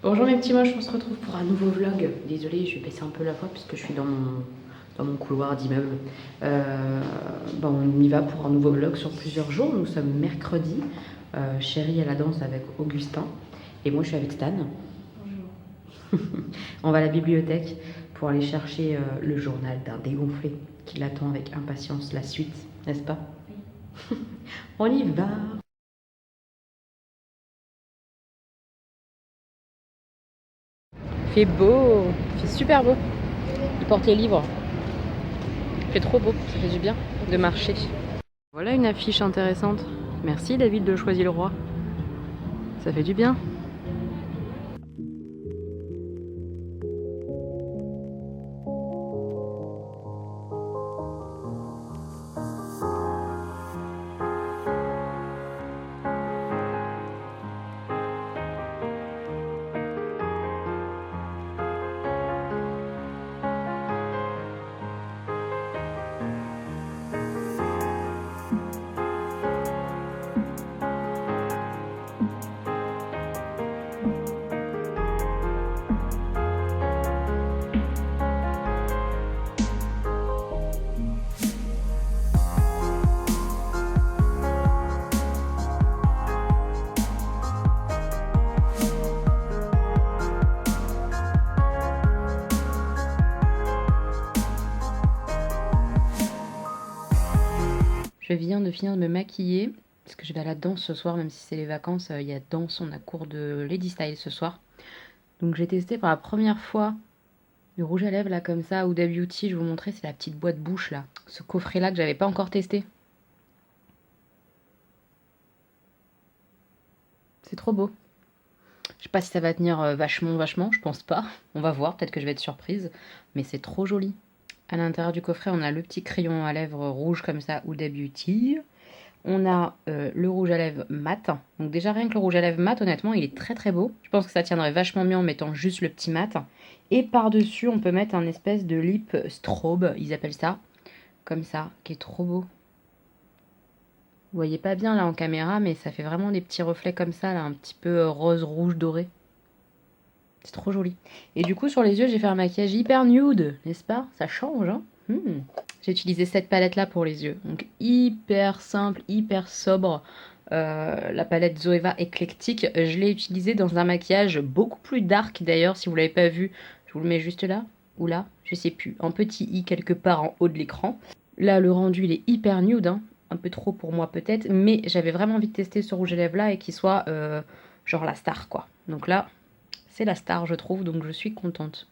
Bonjour mes petits moches, on se retrouve pour un nouveau vlog. Désolée, je vais baisser un peu la voix puisque je suis dans mon couloir d'immeuble. On y va pour un nouveau vlog sur plusieurs jours. Nous sommes mercredi. Chérie est à la danse avec Augustin et moi je suis avec Stan. Bonjour. On va à la bibliothèque pour aller chercher le journal d'un dégonflé qui l'attend avec impatience la suite, n'est-ce pas? Oui. On y va. Il fait beau, il fait super beau. Il porte les livres. Il fait trop beau, ça fait du bien de marcher. Voilà une affiche intéressante. Merci David de Choisir le Roi. Ça fait du bien. Je viens de finir de me maquiller parce que je vais à la danse ce soir, même si c'est les vacances, il y a danse, on a cours de Lady Style ce soir. Donc j'ai testé pour la première fois le rouge à lèvres là comme ça, Huda Beauty, je vais vous montrer, c'est la petite boîte bouche là. Ce coffret là que j'avais pas encore testé. C'est trop beau. Je sais pas si ça va tenir vachement, je pense pas. On va voir, peut-être que je vais être surprise, mais c'est trop joli. À l'intérieur du coffret, on a le petit crayon à lèvres rouge comme ça, Huda Beauty. On a le rouge à lèvres mat. Donc déjà rien que le rouge à lèvres mat, honnêtement, il est très très beau. Je pense que ça tiendrait vachement mieux en mettant juste le petit mat. Et par-dessus, on peut mettre un espèce de lip strobe, ils appellent ça. Comme ça, qui est trop beau. Vous voyez pas bien là en caméra, mais ça fait vraiment des petits reflets comme ça, là, un petit peu rose, rouge, doré. C'est trop joli. Et du coup, sur les yeux, j'ai fait un maquillage hyper nude, n'est-ce pas? Ça change, hein. J'ai utilisé cette palette-là pour les yeux. Donc hyper simple, hyper sobre. La palette Zoeva éclectique. Je l'ai utilisée dans un maquillage beaucoup plus dark d'ailleurs. Si vous ne l'avez pas vu, je vous le mets juste là. Ou là, je sais plus. En petit i quelque part en haut de l'écran. Là, le rendu, il est hyper nude, hein. Un peu trop pour moi peut-être. Mais j'avais vraiment envie de tester ce rouge à lèvres là et qu'il soit genre la star quoi. Donc là, c'est la star je trouve. Donc je suis contente.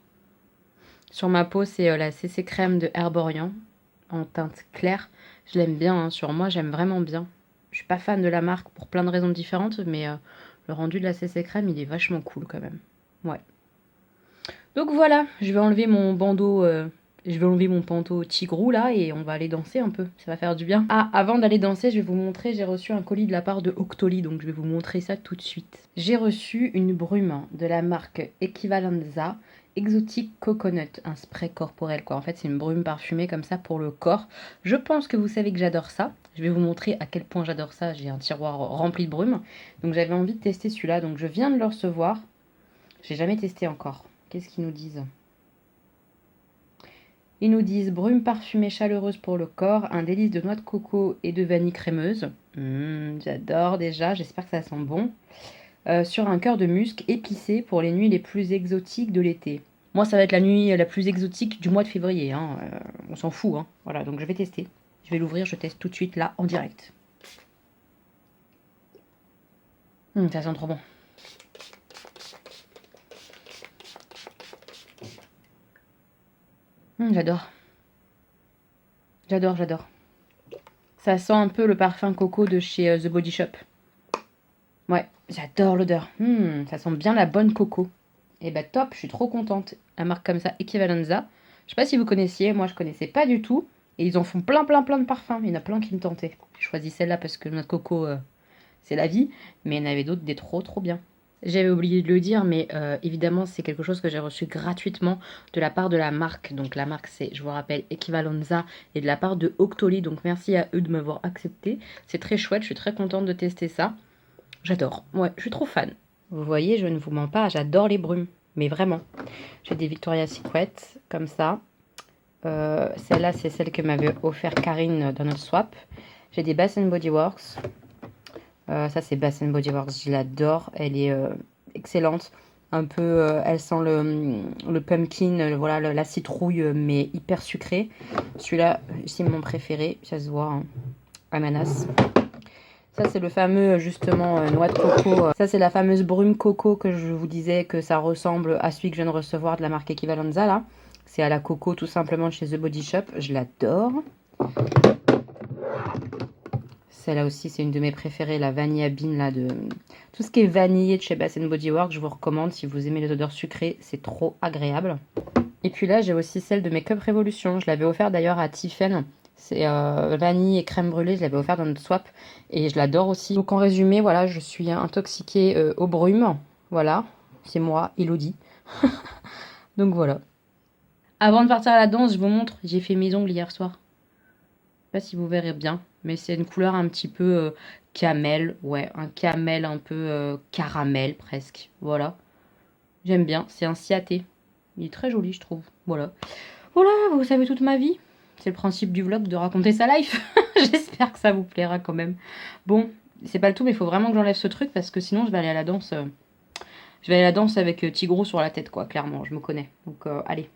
Sur ma peau, c'est la CC crème de Herborian en teinte claire. Je l'aime bien, hein. Sur moi, j'aime vraiment bien. Je suis pas fan de la marque pour plein de raisons différentes, mais le rendu de la CC crème, il est vachement cool quand même. Ouais. Donc voilà, je vais enlever mon bandeau, je vais enlever mon panteau tigrou là et on va aller danser un peu. Ça va faire du bien. Ah, avant d'aller danser, je vais vous montrer, j'ai reçu un colis de la part de Octoly, donc je vais vous montrer ça tout de suite. J'ai reçu une brume de la marque Equivalenza. Exotic Coconut, un spray corporel quoi. En fait, c'est une brume parfumée comme ça pour le corps. Je pense que vous savez que j'adore ça. Je vais vous montrer à quel point j'adore ça. J'ai un tiroir rempli de brume. Donc j'avais envie de tester celui-là. Donc je viens de le recevoir. J'ai jamais testé encore. Qu'est-ce qu'ils nous disent? Ils nous disent brume parfumée chaleureuse pour le corps, un délice de noix de coco et de vanille crémeuse. J'adore déjà, j'espère que ça sent bon. Sur un cœur de musc épicé pour les nuits les plus exotiques de l'été. Moi, ça va être la nuit la plus exotique du mois de février. Hein. On s'en fout. Hein. Voilà, donc je vais tester. Je vais l'ouvrir, je teste tout de suite là, en direct. Ça sent trop bon. J'adore. J'adore. Ça sent un peu le parfum coco de chez The Body Shop. Ouais, j'adore l'odeur. Ça sent bien la bonne coco. Et bah top, je suis trop contente. La marque comme ça, Equivalenza. Je sais pas si vous connaissiez, moi je connaissais pas du tout. Et ils en font plein de parfums. Il y en a plein qui me tentaient. J'ai choisi celle-là parce que notre coco, c'est la vie. Mais il y en avait d'autres des trop bien. J'avais oublié de le dire, mais évidemment c'est quelque chose que j'ai reçu gratuitement de la part de la marque. Donc la marque c'est, je vous rappelle, Equivalenza et de la part de Octoly. Donc merci à eux de m'avoir accepté. C'est très chouette, je suis très contente de tester ça. J'adore, ouais, je suis trop fan. Vous voyez, je ne vous mens pas, j'adore les brumes. Mais vraiment. J'ai des Victoria's Secret, comme ça. Celle-là, c'est celle que m'avait offert Karine dans notre swap. J'ai des Bath Body Works. Ça, c'est Bath Body Works, je l'adore. Elle est excellente. Un peu, elle sent le pumpkin, voilà, la citrouille, mais hyper sucrée. Celui-là, c'est mon préféré, ça se voit, hein. Ananas. Ça, c'est le fameux, justement, noix de coco. Ça, c'est la fameuse brume coco que je vous disais que ça ressemble à celui que je viens de recevoir de la marque Equivalenza, là. C'est à la coco, tout simplement, de chez The Body Shop. Je l'adore. Celle-là aussi, c'est une de mes préférées, la Vanilla Bean, là, de... Tout ce qui est vanillé de chez Bath Body Works, je vous recommande si vous aimez les odeurs sucrées, c'est trop agréable. Et puis là, j'ai aussi celle de Make Up Revolution. Je l'avais offert d'ailleurs à Tiffen. C'est vanille et crème brûlée, je l'avais offert dans notre swap et je l'adore aussi. Donc en résumé, voilà, je suis intoxiquée aux brumes. Voilà, c'est moi, Elodie. Donc voilà. Avant de partir à la danse, je vous montre, j'ai fait mes ongles hier soir. Je sais pas si vous verrez bien, mais c'est une couleur un petit peu camel. Ouais, un camel un peu caramel presque. Voilà. J'aime bien, c'est un ciaté. Il est très joli, je trouve. Voilà. Voilà, vous savez toute ma vie. C'est le principe du vlog de raconter sa life. J'espère que ça vous plaira quand même. Bon, c'est pas le tout, mais il faut vraiment que j'enlève ce truc parce que sinon je vais aller à la danse. Je vais aller à la danse avec Tigro sur la tête, quoi, clairement, je me connais. Donc allez,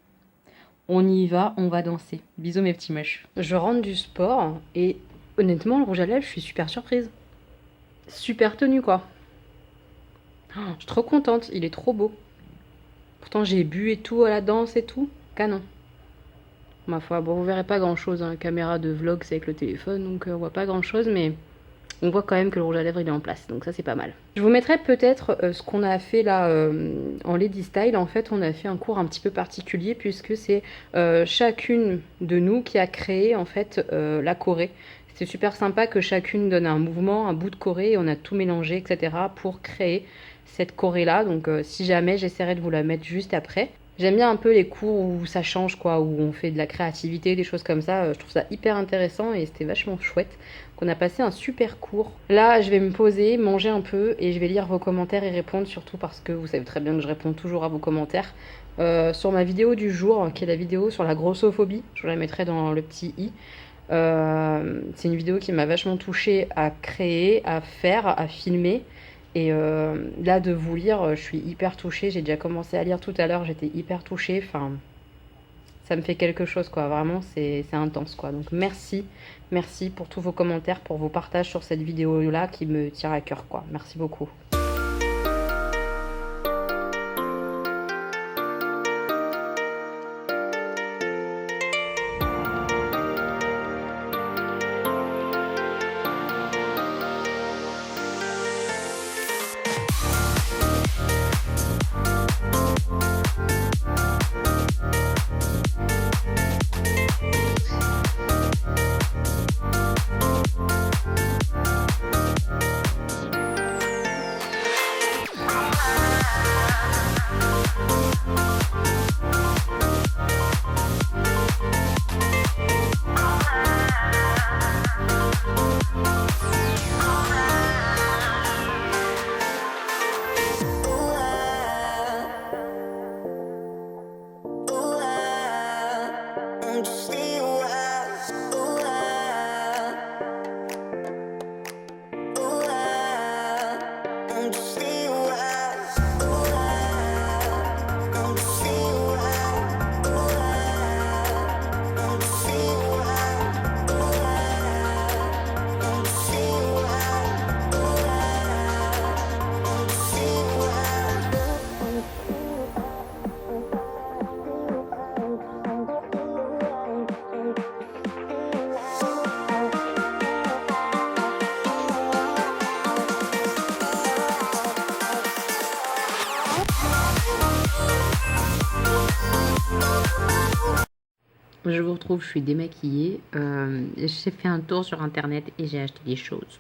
on y va, on va danser. Bisous mes petits moches. Je rentre du sport et honnêtement, le rouge à lèvres, je suis super surprise. Super tenue, quoi. Oh, je suis trop contente, il est trop beau. Pourtant j'ai bu et tout à la danse et tout. Canon. Ma foi, bon, vous verrez pas grand chose, hein. La caméra de vlog c'est avec le téléphone, donc on voit pas grand chose, mais on voit quand même que le rouge à lèvres il est en place, donc ça c'est pas mal. Je vous mettrai peut-être ce qu'on a fait là en Lady Style. En fait, on a fait un cours un petit peu particulier puisque c'est chacune de nous qui a créé en fait la choré. C'est super sympa que chacune donne un mouvement, un bout de choré, et on a tout mélangé, etc. pour créer cette choré là. Donc si jamais, j'essaierai de vous la mettre juste après. J'aime bien un peu les cours où ça change, quoi, où on fait de la créativité, des choses comme ça. Je trouve ça hyper intéressant et c'était vachement chouette. Qu'on a passé un super cours. Là, je vais me poser, manger un peu et je vais lire vos commentaires et répondre, surtout parce que vous savez très bien que je réponds toujours à vos commentaires. Sur ma vidéo du jour, qui est la vidéo sur la grossophobie, je vous la mettrai dans le petit i. C'est une vidéo qui m'a vachement touchée à créer, à faire, à filmer. Et là, de vous lire, je suis hyper touchée. J'ai déjà commencé à lire tout à l'heure, j'étais hyper touchée. Enfin, ça me fait quelque chose, quoi. Vraiment, c'est intense, quoi. Donc merci, merci pour tous vos commentaires, pour vos partages sur cette vidéo-là qui me tient à cœur, quoi. Merci beaucoup. Je vous retrouve, je suis démaquillée. J'ai fait un tour sur internet et j'ai acheté des choses.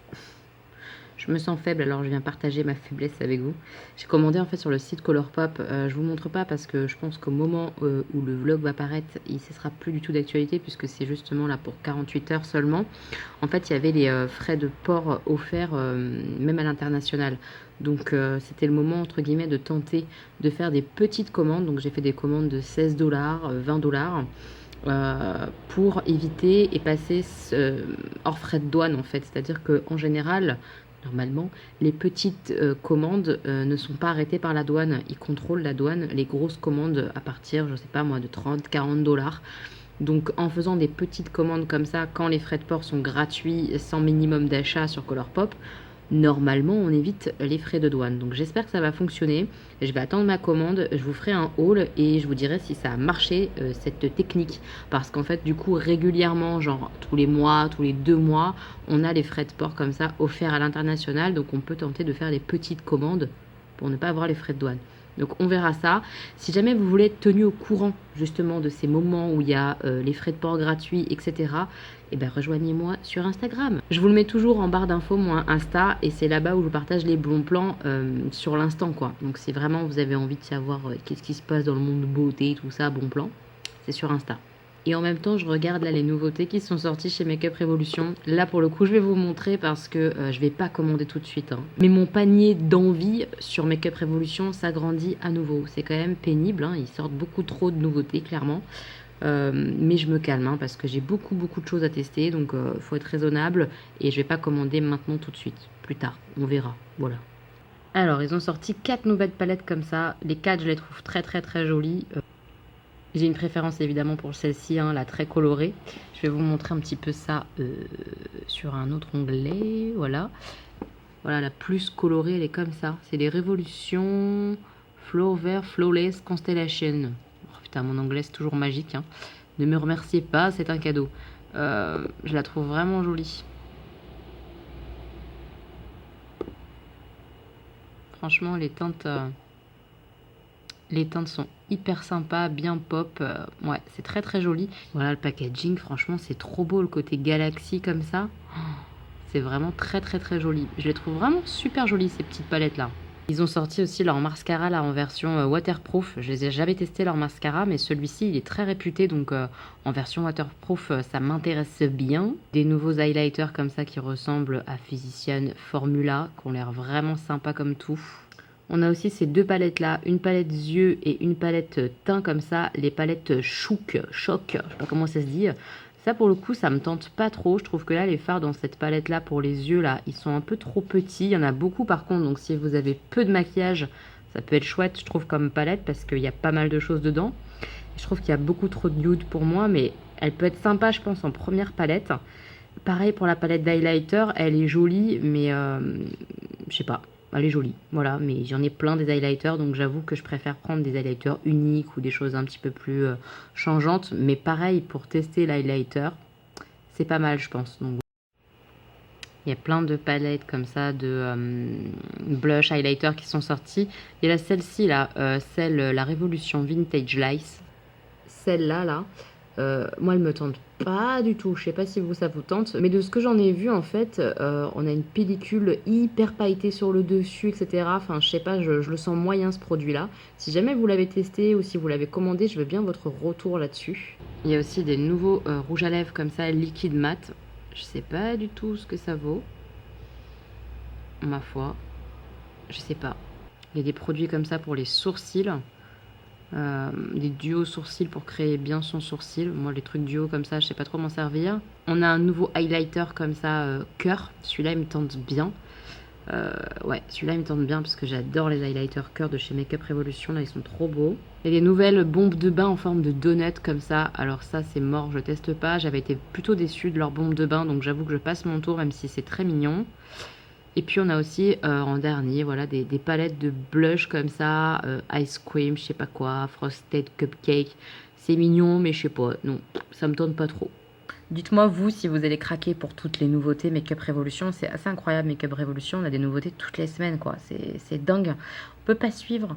Je me sens faible, alors je viens partager ma faiblesse avec vous. J'ai commandé en fait sur le site Colourpop. Je vous montre pas parce que je pense qu'au moment où le vlog va paraître, il ne sera plus du tout d'actualité puisque c'est justement là pour 48 heures seulement. En fait, il y avait les frais de port offerts même à l'international. Donc c'était le moment entre guillemets de tenter de faire des petites commandes. Donc j'ai fait des commandes de 16 $, 20 $, pour éviter et passer hors frais de douane en fait. C'est-à-dire qu'en général, normalement, les petites commandes ne sont pas arrêtées par la douane. Ils contrôlent la douane, les grosses commandes à partir, je sais pas moi, de 30, 40 $. Donc en faisant des petites commandes comme ça, quand les frais de port sont gratuits, sans minimum d'achat sur Colourpop, normalement on évite les frais de douane. Donc j'espère que ça va fonctionner. Je vais attendre ma commande, je vous ferai un haul et je vous dirai si ça a marché cette technique. Parce qu'en fait du coup régulièrement, genre tous les mois, tous les 2 mois, on a les frais de port comme ça offerts à l'international. Donc on peut tenter de faire des petites commandes pour ne pas avoir les frais de douane. Donc on verra ça. Si jamais vous voulez être tenu au courant justement de ces moments où il y a les frais de port gratuits, etc., eh ben rejoignez-moi sur Instagram. Je vous le mets toujours en barre d'infos, moi Insta, et c'est là-bas où je vous partage les bons plans sur l'instant, quoi. Donc si vraiment vous avez envie de savoir qu'est-ce qui se passe dans le monde de beauté, tout ça, bon plan, c'est sur Insta. Et en même temps, je regarde là les nouveautés qui sont sorties chez Makeup Revolution. Là, pour le coup, je vais vous montrer parce que je vais pas commander tout de suite, hein. Mais mon panier d'envie sur Makeup Revolution s'agrandit à nouveau. C'est quand même pénible, hein. Ils sortent beaucoup trop de nouveautés, clairement. Mais je me calme, hein, parce que j'ai beaucoup de choses à tester. Donc, faut être raisonnable. Et je vais pas commander maintenant tout de suite. Plus tard, on verra. Voilà. Alors, ils ont sorti 4 nouvelles palettes comme ça. Les 4, je les trouve très jolies. J'ai une préférence évidemment pour celle-ci, hein, la très colorée. Je vais vous montrer un petit peu ça sur un autre onglet. Voilà. Voilà, la plus colorée, elle est comme ça. C'est les Révolutions Flower Flawless Constellation. Oh, putain, mon anglais, c'est toujours magique, hein. Ne me remerciez pas, c'est un cadeau. Je la trouve vraiment jolie. Franchement, les teintes sont hyper sympas, bien pop. Ouais, c'est très joli. Voilà le packaging, franchement, c'est trop beau le côté galaxie comme ça. Oh, c'est vraiment très joli. Je les trouve vraiment super jolies ces petites palettes là. Ils ont sorti aussi leur mascara là en version waterproof. Je les ai jamais testé leur mascara, mais celui-ci il est très réputé, donc en version waterproof ça m'intéresse bien. Des nouveaux highlighters comme ça qui ressemblent à Physician Formula, qui ont l'air vraiment sympa comme tout. On a aussi ces 2 palettes là, une palette yeux et une palette teint comme ça, les palettes choc, je sais pas comment ça se dit. Ça pour le coup ça me tente pas trop, je trouve que là les fards dans cette palette là pour les yeux là, ils sont un peu trop petits, il y en a beaucoup par contre, donc si vous avez peu de maquillage, ça peut être chouette je trouve comme palette parce qu'il y a pas mal de choses dedans. Je trouve qu'il y a beaucoup trop de nude pour moi, mais elle peut être sympa je pense en première palette. Pareil pour la palette d'highlighter, elle est jolie mais je sais pas. Elle est jolie, voilà, mais j'en ai plein des highlighters, donc j'avoue que je préfère prendre des highlighters uniques ou des choses un petit peu plus changeantes. Mais pareil, pour tester l'highlighter, c'est pas mal, je pense. Donc, il y a plein de palettes comme ça de blush, highlighter qui sont sorties. Il y a celle-ci, là, la Révolution Vintage Lice. Celle-là, là. Moi, elle me tente pas du tout. Je sais pas si vous, ça vous tente. Mais de ce que j'en ai vu, en fait, on a une pellicule hyper pailletée sur le dessus, etc. Enfin, je sais pas, je le sens moyen, ce produit-là. Si jamais vous l'avez testé ou si vous l'avez commandé, je veux bien votre retour là-dessus. Il y a aussi des nouveaux rouges à lèvres comme ça, liquide mat. Je sais pas du tout ce que ça vaut. Ma foi. Je sais pas. Il y a des produits comme ça pour les sourcils. Des duos sourcils pour créer bien son sourcil. Moi, les trucs duos comme ça, je sais pas trop m'en servir. On a un nouveau highlighter comme ça, cœur. Celui-là, il me tente bien. Ouais, celui-là, il me tente bien parce que j'adore les highlighters cœur de chez Makeup Revolution. Là, ils sont trop beaux. Il y a des nouvelles bombes de bain en forme de donut comme ça. Alors ça, c'est mort, je teste pas. J'avais été plutôt déçue de leur bombe de bain, donc j'avoue que je passe mon tour, même si c'est très mignon. Et puis on a aussi en dernier, voilà, des palettes de blush comme ça, ice cream, je sais pas quoi, frosted cupcake. C'est mignon, mais je sais pas, non, ça me tente pas trop. Dites-moi vous si vous allez craquer pour toutes les nouveautés Makeup Revolution. C'est assez incroyable Makeup Revolution, on a des nouveautés toutes les semaines quoi, c'est dingue. On peut pas suivre.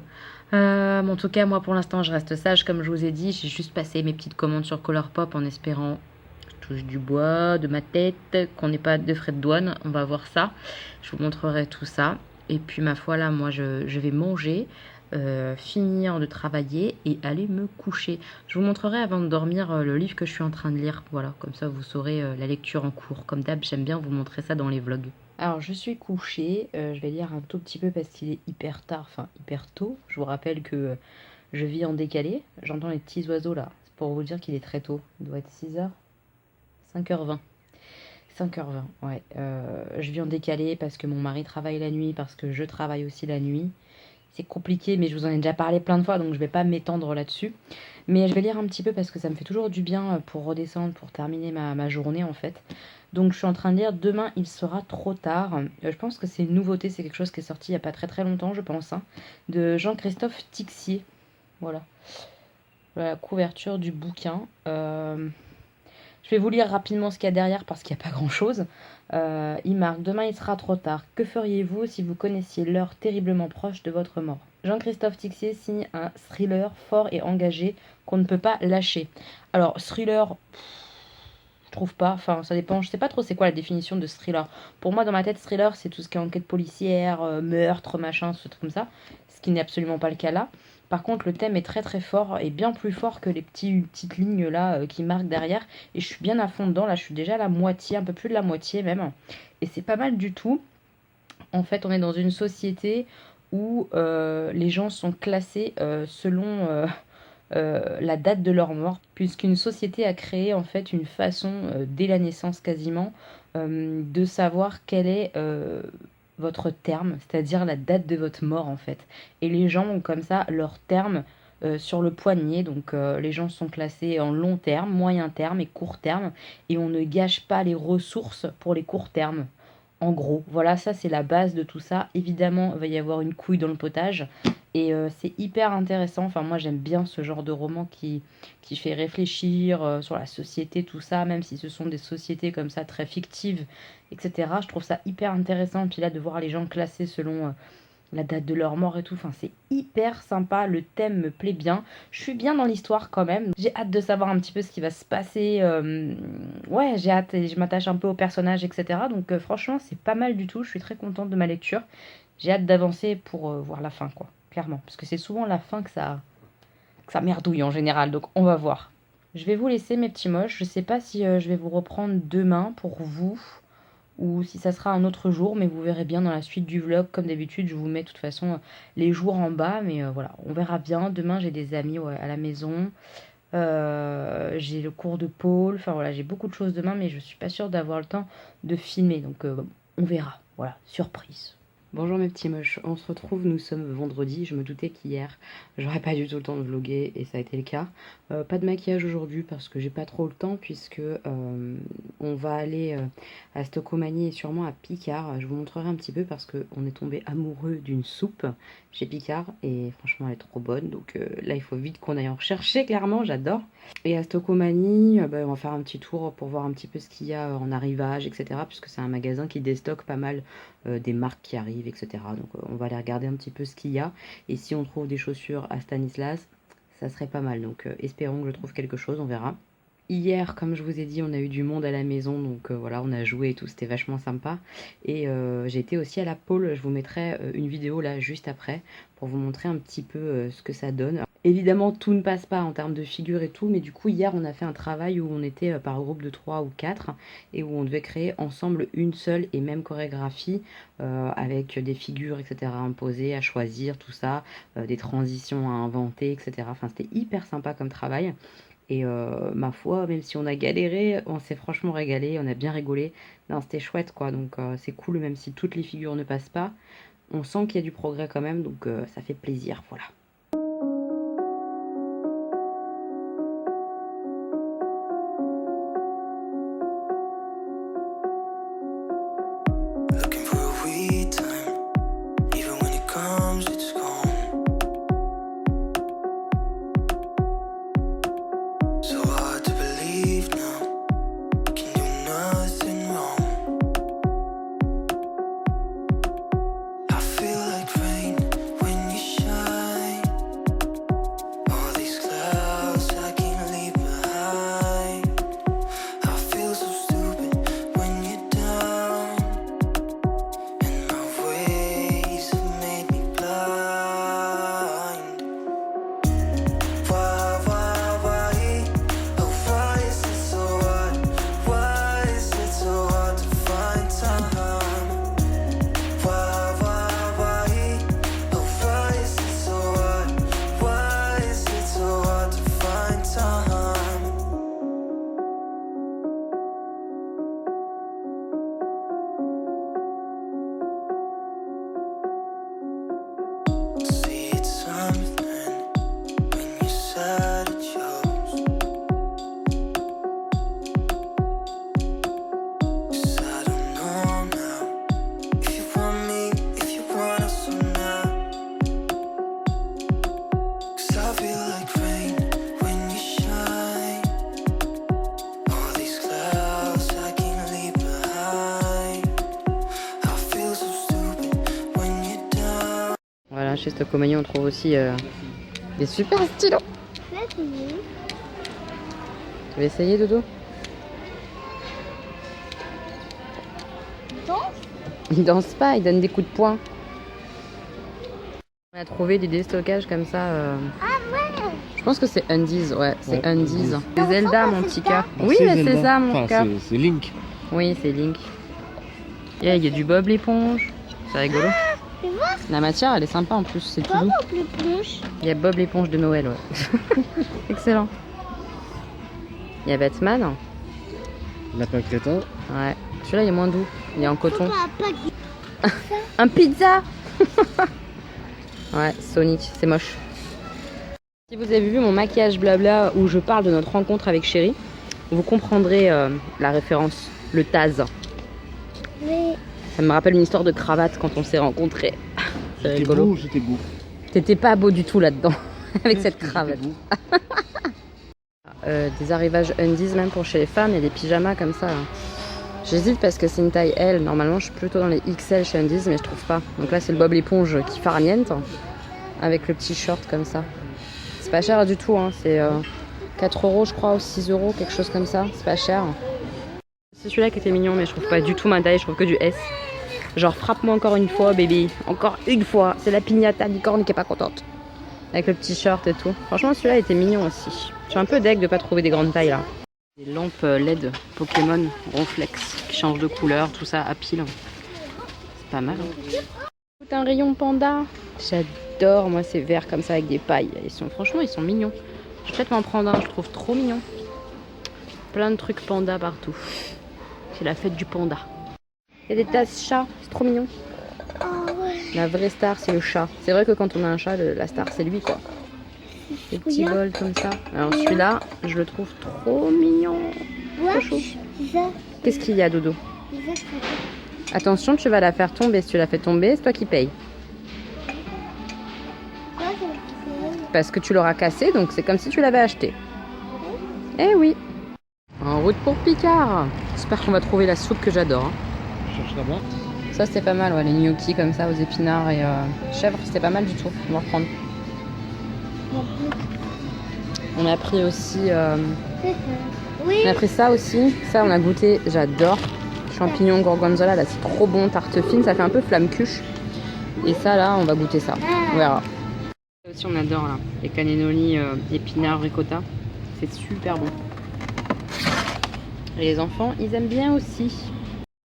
Mais en tout cas moi pour l'instant je reste sage comme je vous ai dit. J'ai juste passé mes petites commandes sur Colourpop en espérant, je touche du bois, de ma tête, qu'on n'ait pas de frais de douane. On va voir ça, je vous montrerai tout ça. Et puis ma foi là moi je vais manger, finir de travailler et aller me coucher. Je vous montrerai avant de dormir le livre que je suis en train de lire. Voilà, comme ça vous saurez la lecture en cours. Comme d'hab, j'aime bien vous montrer ça dans les vlogs. Alors, je suis couchée, je vais lire un tout petit peu parce qu'il est hyper tard, enfin hyper tôt. Je vous rappelle que je vis en décalé. J'entends les petits oiseaux là. C'est pour vous dire qu'il est très tôt. Il doit être 6h, 5h20. 5h20, ouais. Je vis en décalé parce que mon mari travaille la nuit, parce que je travaille aussi la nuit. C'est compliqué, mais je vous en ai déjà parlé plein de fois, donc je vais pas m'étendre là-dessus. Mais je vais lire un petit peu parce que ça me fait toujours du bien pour redescendre, pour terminer ma journée en fait. Donc je suis en train de lire Demain il sera trop tard. Je pense que c'est une nouveauté, c'est quelque chose qui est sorti il n'y a pas très très longtemps, je pense, hein, de Jean-Christophe Tixier. Voilà. Voilà la couverture du bouquin. Je vais vous lire rapidement ce qu'il y a derrière parce qu'il n'y a pas grand-chose. Il marque Demain il sera trop tard. Que feriez-vous si vous connaissiez l'heure terriblement proche de votre mort? Jean-Christophe Tixier signe un thriller fort et engagé qu'on ne peut pas lâcher. Alors, thriller, je trouve pas. Enfin, ça dépend. Je sais pas trop c'est quoi la définition de thriller. Pour moi, dans ma tête, thriller, c'est tout ce qui est enquête policière, meurtre, machin, ce truc comme ça. Ce qui n'est absolument pas le cas là. Par contre, le thème est très très fort et bien plus fort que les petites lignes là qui marquent derrière. Et je suis bien à fond dedans. Là, je suis déjà à la moitié, un peu plus de la moitié même. Et c'est pas mal du tout. En fait, on est dans une société où les gens sont classés selon la date de leur mort, puisqu'une société a créé en fait une façon, dès la naissance quasiment, de savoir quel est votre terme, c'est-à-dire la date de votre mort en fait. Et les gens ont comme ça leur terme sur le poignet, donc les gens sont classés en long terme, moyen terme et court terme, et on ne gâche pas les ressources pour les courts termes. En gros, voilà, ça c'est la base de tout ça. Évidemment, il va y avoir une couille dans le potage. Et c'est hyper intéressant. Enfin, moi j'aime bien ce genre de roman qui fait réfléchir sur la société, tout ça, même si ce sont des sociétés comme ça très fictives, etc. Je trouve ça hyper intéressant. Puis là, de voir les gens classés selon la date de leur mort et tout. Enfin, c'est hyper sympa. Le thème me plaît bien. Je suis bien dans l'histoire quand même. J'ai hâte de savoir un petit peu ce qui va se passer. Ouais, j'ai hâte et je m'attache un peu au personnage, etc. Donc, franchement, c'est pas mal du tout. Je suis très contente de ma lecture. J'ai hâte d'avancer pour voir la fin, quoi. Clairement. Parce que c'est souvent la fin que ça merdouille en général. Donc, on va voir. Je vais vous laisser, mes petits moches. Je sais pas si je vais vous reprendre demain pour vous ou si ça sera un autre jour, mais vous verrez bien dans la suite du vlog. Comme d'habitude, je vous mets de toute façon les jours en bas, mais voilà, on verra bien. Demain, j'ai des amis ouais, à la maison. J'ai le cours de pôle. Enfin voilà, j'ai beaucoup de choses demain, mais je suis pas sûre d'avoir le temps de filmer. Donc on verra. Voilà, surprise. Bonjour mes petits moches, on se retrouve, nous sommes vendredi, je me doutais qu'hier j'aurais pas du tout le temps de vlogger et ça a été le cas. Pas de maquillage aujourd'hui parce que j'ai pas trop le temps puisque on va aller à Stocomanie et sûrement à Picard. Je vous montrerai un petit peu parce qu'on est tombé amoureux d'une soupe chez Picard et franchement elle est trop bonne, donc là il faut vite qu'on aille en rechercher, clairement j'adore. Et à Stocomanie, on va faire un petit tour pour voir un petit peu ce qu'il y a en arrivage, etc. puisque c'est un magasin qui déstocke pas mal des marques qui arrivent, etc. Donc on va aller regarder un petit peu ce qu'il y a. Et si on trouve des chaussures à Stanislas, ça serait pas mal. Donc espérons que je trouve quelque chose, on verra. Hier, comme je vous ai dit, on a eu du monde à la maison, donc voilà, on a joué et tout, c'était vachement sympa. Et j'ai été aussi à la pôle, je vous mettrai une vidéo là juste après pour vous montrer un petit peu ce que ça donne. Alors, évidemment, tout ne passe pas en termes de figures et tout, mais du coup, hier, on a fait un travail où on était par groupe de 3 ou 4 et où on devait créer ensemble une seule et même chorégraphie avec des figures, etc. à imposer, à choisir, tout ça, des transitions à inventer, etc. Enfin, c'était hyper sympa comme travail. Et ma foi, même si on a galéré, on s'est franchement régalé, on a bien rigolé. Non, c'était chouette quoi, donc c'est cool, même si toutes les figures ne passent pas. On sent qu'il y a du progrès quand même, donc ça fait plaisir, voilà. Looking for a weed time, even when it comes, it's gone. So hard to believe now, can do nothing wrong. I feel like rain when you shine. chez Stockholm, on trouve aussi des super stylos. Tu veux essayer, Dodo? Il danse pas, il donne des coups de poing. On a trouvé des déstockages comme ça. Je pense que c'est Undies, ouais, c'est Undies. C'est Zelda, mon petit cas. Oui, mais c'est ça, mon cas. C'est Link. Oui, c'est Link. Il y a du Bob l'éponge. C'est rigolo. La matière, elle est sympa en plus, c'est tout doux. Il y a Bob l'éponge de Noël, ouais. Excellent. Il y a Batman. Lapin crétin. Ouais. Celui-là, il est moins doux. Il est en coton. Un pizza. Ouais, Sonic, c'est moche. Si vous avez vu mon maquillage blabla où je parle de notre rencontre avec Chéri, vous comprendrez la référence, le Taz. Oui. Ça me rappelle une histoire de cravate quand on s'est rencontrés. C'est rigolo. Beau ou j'étais beau? T'étais pas beau du tout là-dedans, avec cette cravate. Des arrivages Undies même pour chez les femmes, il y a des pyjamas comme ça. J'hésite parce que c'est une taille L. Normalement, je suis plutôt dans les XL chez Undies, mais je trouve pas. Donc là, c'est le Bob l'éponge qui farniente avec le petit short comme ça. C'est pas cher du tout, hein. C'est 4 € je crois, ou 6 €, quelque chose comme ça. C'est pas cher. C'est celui-là qui était mignon, mais je trouve pas du tout ma taille, je trouve que du S. Genre, frappe-moi encore une fois, baby. Encore une fois. C'est la pignata licorne qui est pas contente. Avec le petit short et tout. Franchement, celui-là était mignon aussi. Je suis un peu deg de pas trouver des grandes tailles là. Des lampes LED Pokémon Ronflex qui changent de couleur, tout ça à pile. C'est pas mal. Hein. Tout un rayon panda. J'adore, moi, ces verres comme ça avec des pailles. Franchement, ils sont mignons. Je vais peut-être m'en prendre un, je trouve trop mignon. Plein de trucs panda partout. C'est la fête du panda. Il y a des tasses chats, c'est trop mignon. La vraie star, c'est le chat. C'est vrai que quand on a un chat, la star, c'est lui, quoi. Des petits bols comme ça. Alors celui-là, je le trouve trop mignon. Trop chaud. Qu'est-ce qu'il y a, Dodo? Attention, tu vas la faire tomber. Si tu la fais tomber, c'est toi qui payes. Parce que tu l'auras cassé, donc c'est comme si tu l'avais acheté. Eh oui. En route pour Picard. J'espère qu'on va trouver la soupe que j'adore. Hein. Je cherche là-bas. Ça, c'était pas mal, ouais, les gnocchis comme ça, aux épinards et chèvres, c'était pas mal du tout. On va reprendre. On a pris aussi... Oui. On a pris ça aussi. Ça, on a goûté, j'adore. Champignons gorgonzola, là, c'est trop bon. Tarte fine, ça fait un peu flamme cuche. Et ça, là, on va goûter ça. On verra. Ça aussi, on adore, là. Les cannelloni épinards ricotta. C'est super bon. Et les enfants, ils aiment bien aussi.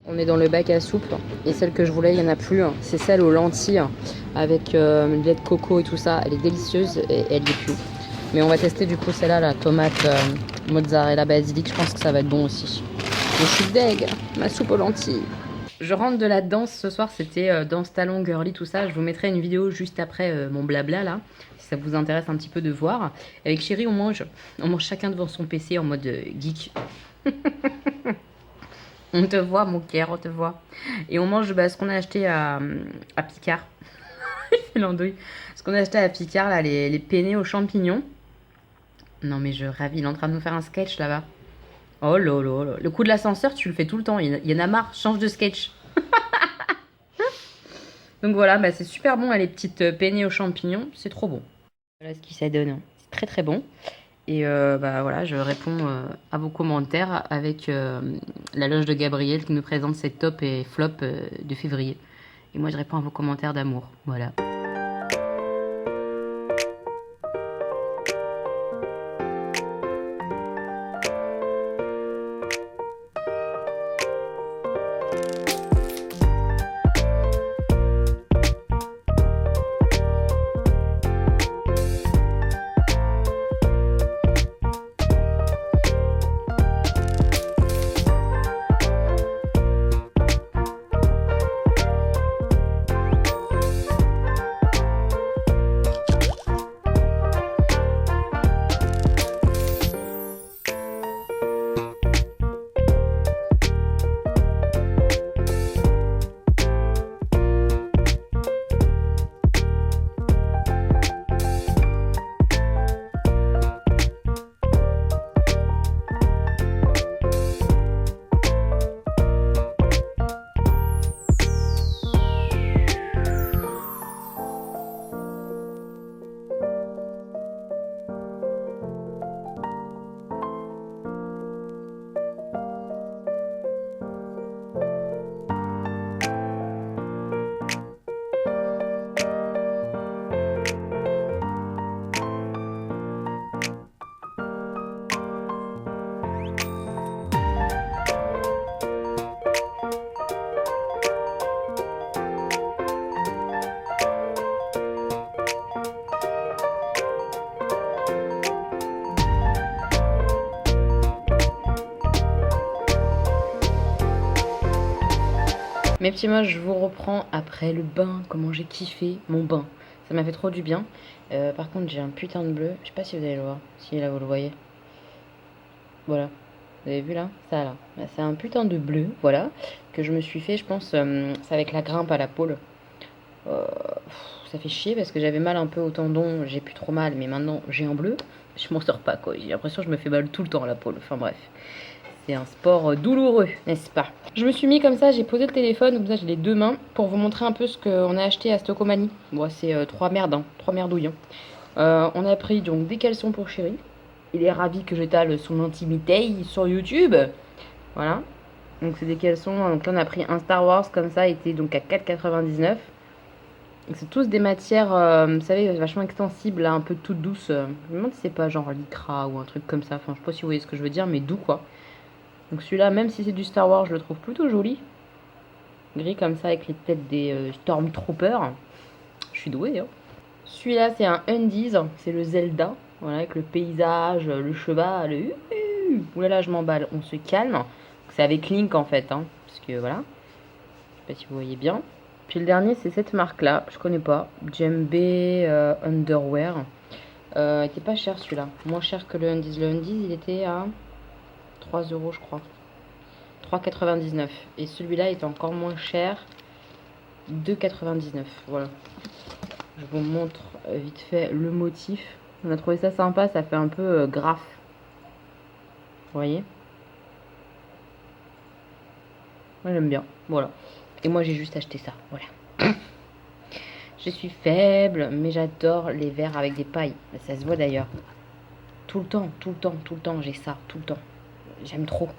On est dans le bac à soupe. Et celle que je voulais, il n'y en a plus. C'est celle aux lentilles avec le lait de coco et tout ça. Elle est délicieuse et elle est plus. Mais on va tester du coup celle-là, la tomate mozzarella basilic. Je pense que ça va être bon aussi. Mais je suis deg, ma soupe aux lentilles. Je rentre de la danse ce soir, c'était danse talon, girly, tout ça. Je vous mettrai une vidéo juste après mon blabla là, si ça vous intéresse un petit peu de voir. Avec Chéri, on mange chacun devant son PC en mode geek. On te voit, mon cœur, on te voit. Et on mange ce qu'on a acheté à Picard. C'est l'andouille. Ce qu'on a acheté à Picard, là, les penne aux champignons. Non, mais je rêve, il est en train de nous faire un sketch là-bas. Oh là là là. Le coup de l'ascenseur, tu le fais tout le temps. Il y en a marre, change de sketch. Donc voilà, bah, c'est super bon, les petites penne aux champignons. C'est trop bon. Voilà ce qui ça donne. C'est très très bon. Et bah voilà, je réponds à vos commentaires avec la loge de Gabriel qui nous présente ses tops et flops de février. Et moi, je réponds à vos commentaires d'amour. Voilà. Mes petits moches, je vous reprends après le bain. Comment j'ai kiffé mon bain. Ça m'a fait trop du bien. Par contre, j'ai un putain de bleu. Je sais pas si vous allez le voir. Si là, vous le voyez. Voilà. Vous avez vu là? Ça là. Là, c'est un putain de bleu, voilà. Que je me suis fait, je pense, c'est avec la grimpe à la pôle. Ça fait chier parce que j'avais mal un peu au tendon. J'ai plus trop mal, mais maintenant j'ai un bleu. Je m'en sors pas quoi. J'ai l'impression que je me fais mal tout le temps à la pôle. Enfin bref. C'est un sport douloureux, n'est-ce pas? Je me suis mis comme ça, j'ai posé le téléphone, comme ça j'ai les deux mains, pour vous montrer un peu ce qu'on a acheté à Stocomanie. Bon, c'est trois merdes, hein, trois merdouilles. Hein. On a pris donc des caleçons pour chéri. Il est ravi que j'étale son intimité sur YouTube. Voilà. Donc c'est des caleçons. Donc là on a pris un Star Wars comme ça, il était donc à 4,99. C'est tous des matières, vous savez, vachement extensibles, là, un peu toutes douces. Je me demande si c'est pas genre lycra ou un truc comme ça. Enfin, je sais pas si vous voyez ce que je veux dire, mais doux quoi. Donc celui-là, même si c'est du Star Wars, je le trouve plutôt joli. Gris comme ça avec les têtes des Stormtroopers. Je suis douée. Hein. Celui-là, c'est un Undies, c'est le Zelda. Voilà, avec le paysage, le cheval. Oulala, je m'emballe. On se calme. C'est avec Link en fait. Hein, parce que voilà. Je sais pas si vous voyez bien. Puis le dernier, c'est cette marque-là. Je connais pas. Djembe Underwear. Il était pas cher celui-là. Moins cher que le Undies. Le Undies, il était à 3 € je crois. 3,99. Et celui-là est encore moins cher. 2,99. Voilà. Je vous montre vite fait le motif. On a trouvé ça sympa. Ça fait un peu graphe. Vous voyez? Moi j'aime bien. Voilà. Et moi j'ai juste acheté ça. Voilà. Je suis faible, mais j'adore les verres avec des pailles. Ça se voit d'ailleurs. Tout le temps, tout le temps, tout le temps, j'ai ça. Tout le temps. J'aime trop.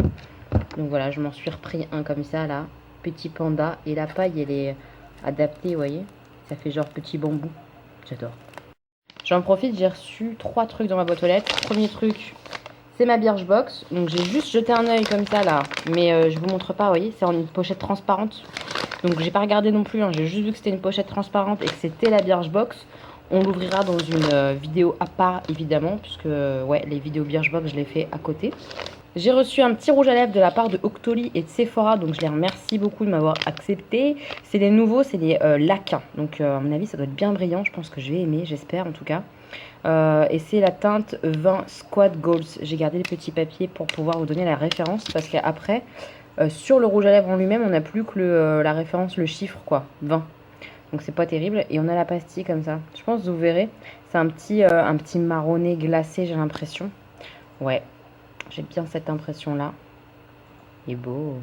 Donc voilà, je m'en suis repris un comme ça là. Petit panda. Et la paille, elle est adaptée, vous voyez. Ça fait genre petit bambou. J'adore. J'en profite, j'ai reçu 3 trucs dans ma boîte aux lettres. Premier truc, c'est ma Birchbox. Donc j'ai juste jeté un œil comme ça là. Mais je vous montre pas, vous voyez. C'est en une pochette transparente. Donc j'ai pas regardé non plus. Hein. J'ai juste vu que c'était une pochette transparente et que c'était la Birchbox. On l'ouvrira dans une vidéo à part évidemment. Puisque ouais, les vidéos Birchbox, je les fais à côté. J'ai reçu un petit rouge à lèvres de la part de Octoly et de Sephora, donc je les remercie beaucoup de m'avoir accepté. C'est les nouveaux, c'est les lacs. Donc à mon avis, ça doit être bien brillant. Je pense que je vais aimer, j'espère en tout cas. Et c'est la teinte 20 Squad Goals. J'ai gardé les petits papiers pour pouvoir vous donner la référence parce qu'après, sur le rouge à lèvres en lui-même, on n'a plus que la référence, le chiffre quoi, 20. Donc c'est pas terrible. Et on a la pastille comme ça. Je pense que vous verrez, c'est un petit marronné glacé, j'ai l'impression. Ouais. J'ai bien cette impression-là. Il est beau.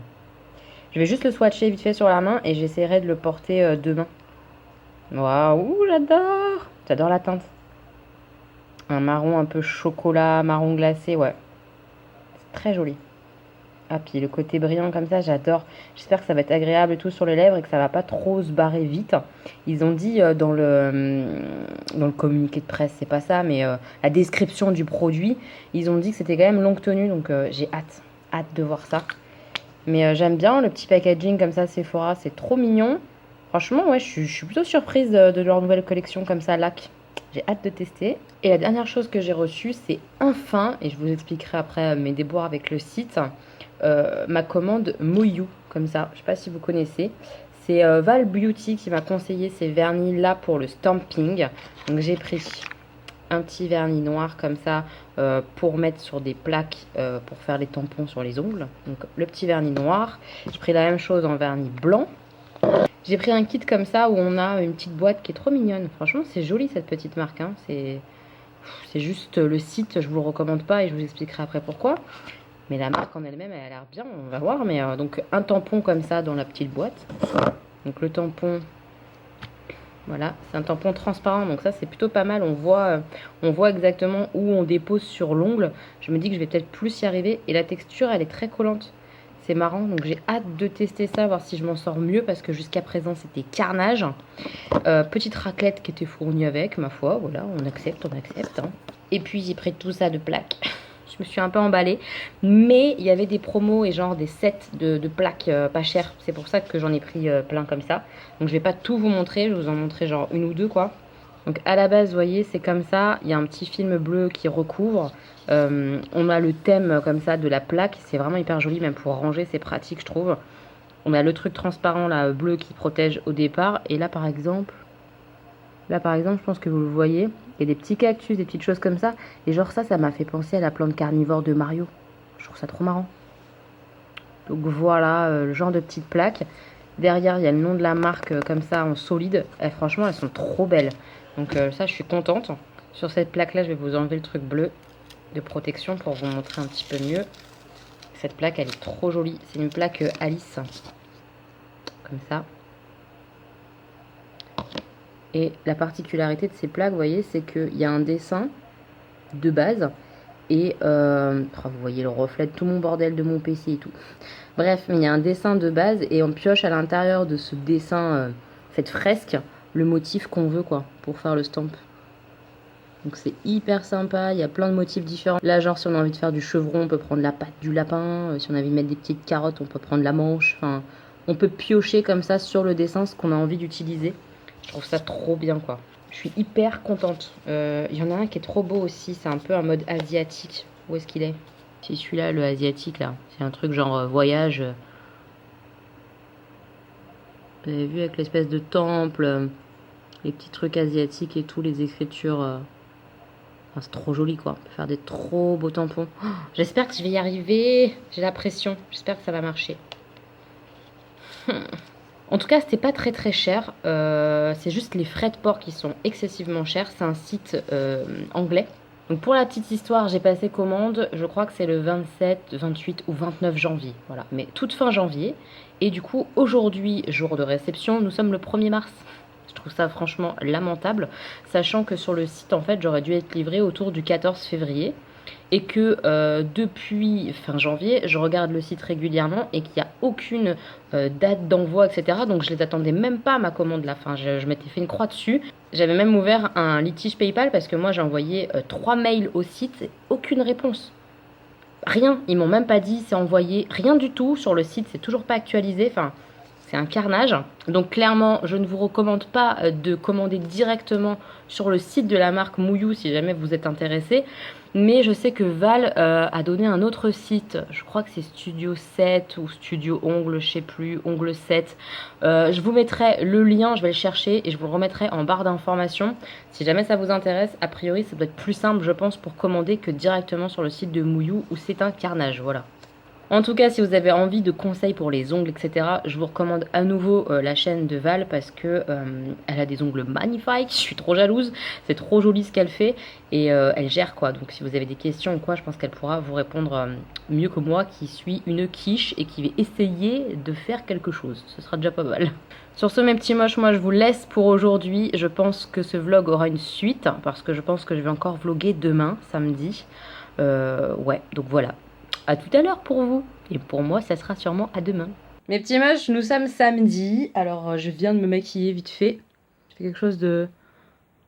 Je vais juste le swatcher vite fait sur la main et j'essaierai de le porter demain. Waouh, j'adore. J'adore la teinte. Un marron un peu chocolat, marron glacé, ouais. C'est très joli. Ah, puis le côté brillant comme ça, j'adore. J'espère que ça va être agréable et tout sur les lèvres et que ça va pas trop se barrer vite. Ils ont dit dans le communiqué de presse, c'est pas ça, mais la description du produit, ils ont dit que c'était quand même longue tenue, donc j'ai hâte de voir ça. Mais j'aime bien le petit packaging comme ça, Sephora, c'est trop mignon. Franchement, ouais, je suis plutôt surprise de leur nouvelle collection comme ça, LAC. J'ai hâte de tester. Et la dernière chose que j'ai reçue, c'est enfin, et je vous expliquerai après mes déboires avec le site, ma commande Moyu, comme ça. Je sais pas si vous connaissez. C'est Val Beauty qui m'a conseillé ces vernis là pour le stamping. Donc j'ai pris un petit vernis noir comme ça pour mettre sur des plaques pour faire les tampons sur les ongles. Donc le petit vernis noir. J'ai pris la même chose en vernis blanc. J'ai pris un kit comme ça où on a une petite boîte qui est trop mignonne. Franchement, c'est joli cette petite marque. Hein. C'est juste le site, je vous le recommande pas et je vous expliquerai après pourquoi. Mais la marque en elle-même, elle a l'air bien, on va voir. Mais donc un tampon comme ça dans la petite boîte. Donc le tampon, voilà, c'est un tampon transparent. Donc ça, c'est plutôt pas mal. On voit exactement où on dépose sur l'ongle. Je me dis que je vais peut-être plus y arriver. Et la texture, elle est très collante. C'est marrant, donc j'ai hâte de tester ça, voir si je m'en sors mieux, parce que jusqu'à présent c'était carnage. Petite raclette qui était fournie avec, ma foi, voilà, on accepte. Hein. Et puis j'ai pris tout ça de plaques. Je me suis un peu emballée, mais il y avait des promos et genre des sets de plaques pas chères. C'est pour ça que j'en ai pris plein comme ça. Donc je vais pas tout vous montrer, je vais vous en montrer genre une ou deux quoi. Donc à la base, vous voyez, c'est comme ça. Il y a un petit film bleu qui recouvre. On a le thème comme ça de la plaque. C'est vraiment hyper joli, même pour ranger, c'est pratique, je trouve. On a le truc transparent là, bleu qui protège au départ. Et là par exemple, je pense que vous le voyez, il y a des petits cactus, des petites choses comme ça. Et genre ça m'a fait penser à la plante carnivore de Mario. Je trouve ça trop marrant. Donc voilà, le genre de petites plaques. Derrière, il y a le nom de la marque comme ça en solide. Et franchement, elles sont trop belles. Donc ça, je suis contente. Sur cette plaque-là, je vais vous enlever le truc bleu de protection pour vous montrer un petit peu mieux. Cette plaque, elle est trop jolie. C'est une plaque Alice. Comme ça. Et la particularité de ces plaques, vous voyez, c'est qu'il y a un dessin de base. Et vous voyez le reflet de tout mon bordel de mon PC et tout. Bref, mais il y a un dessin de base et on pioche à l'intérieur de ce dessin, cette fresque, le motif qu'on veut quoi, pour faire le stamp. Donc c'est hyper sympa, il y a plein de motifs différents. Là genre si on a envie de faire du chevron, on peut prendre la patte du lapin. Si on a envie de mettre des petites carottes, on peut prendre la manche. Enfin, on peut piocher comme ça sur le dessin ce qu'on a envie d'utiliser. Je trouve ça trop bien quoi. Je suis hyper contente. Il y en a un qui est trop beau aussi, c'est un peu un mode asiatique. Où est-ce qu'il est? C'est celui-là, le asiatique là. C'est un truc genre voyage. Vous avez vu avec l'espèce de temple, les petits trucs asiatiques et tout, les écritures. Enfin, c'est trop joli quoi. On peut faire des trop beaux tampons. Oh, j'espère que je vais y arriver. J'ai la pression. J'espère que ça va marcher. En tout cas, c'était pas très très cher. C'est juste les frais de port qui sont excessivement chers. C'est un site anglais. Donc pour la petite histoire, j'ai passé commande, je crois que c'est le 27, 28 ou 29 janvier. Voilà, mais toute fin janvier. Et du coup, aujourd'hui, jour de réception, nous sommes le 1er mars. Je trouve ça franchement lamentable, sachant que sur le site, en fait, j'aurais dû être livrée autour du 14 février. Et que depuis fin janvier, je regarde le site régulièrement et qu'il n'y a aucune date d'envoi, etc. Donc je les attendais même pas à ma commande là. Enfin, je m'étais fait une croix dessus. J'avais même ouvert un litige PayPal parce que moi j'ai envoyé 3 mails au site et aucune réponse. Rien, ils m'ont même pas dit c'est envoyé, rien du tout sur le site, c'est toujours pas actualisé. Enfin, c'est un carnage. Donc clairement, je ne vous recommande pas de commander directement sur le site de la marque Mouillou si jamais vous êtes intéressé. Mais je sais que Val a donné un autre site, je crois que c'est Studio 7 ou Studio Ongle, je sais plus, Ongle 7. Je vous mettrai le lien, je vais le chercher et je vous le remettrai en barre d'informations. Si jamais ça vous intéresse, a priori ça doit être plus simple je pense pour commander que directement sur le site de Mouillou où c'est un carnage, voilà. En tout cas, si vous avez envie de conseils pour les ongles, etc., je vous recommande à nouveau la chaîne de Val parce que elle a des ongles magnifiques. Je suis trop jalouse, c'est trop joli ce qu'elle fait et elle gère quoi. Donc si vous avez des questions ou quoi, je pense qu'elle pourra vous répondre mieux que moi qui suis une quiche et qui vais essayer de faire quelque chose. Ce sera déjà pas mal. Sur ce mes petits moches, moi je vous laisse pour aujourd'hui. Je pense que ce vlog aura une suite parce que je pense que je vais encore vlogger demain, samedi. Ouais, donc voilà. À tout à l'heure pour vous. Et pour moi, ça sera sûrement à demain. Mes petits moches, nous sommes samedi. Alors, je viens de me maquiller vite fait. Je fais quelque chose de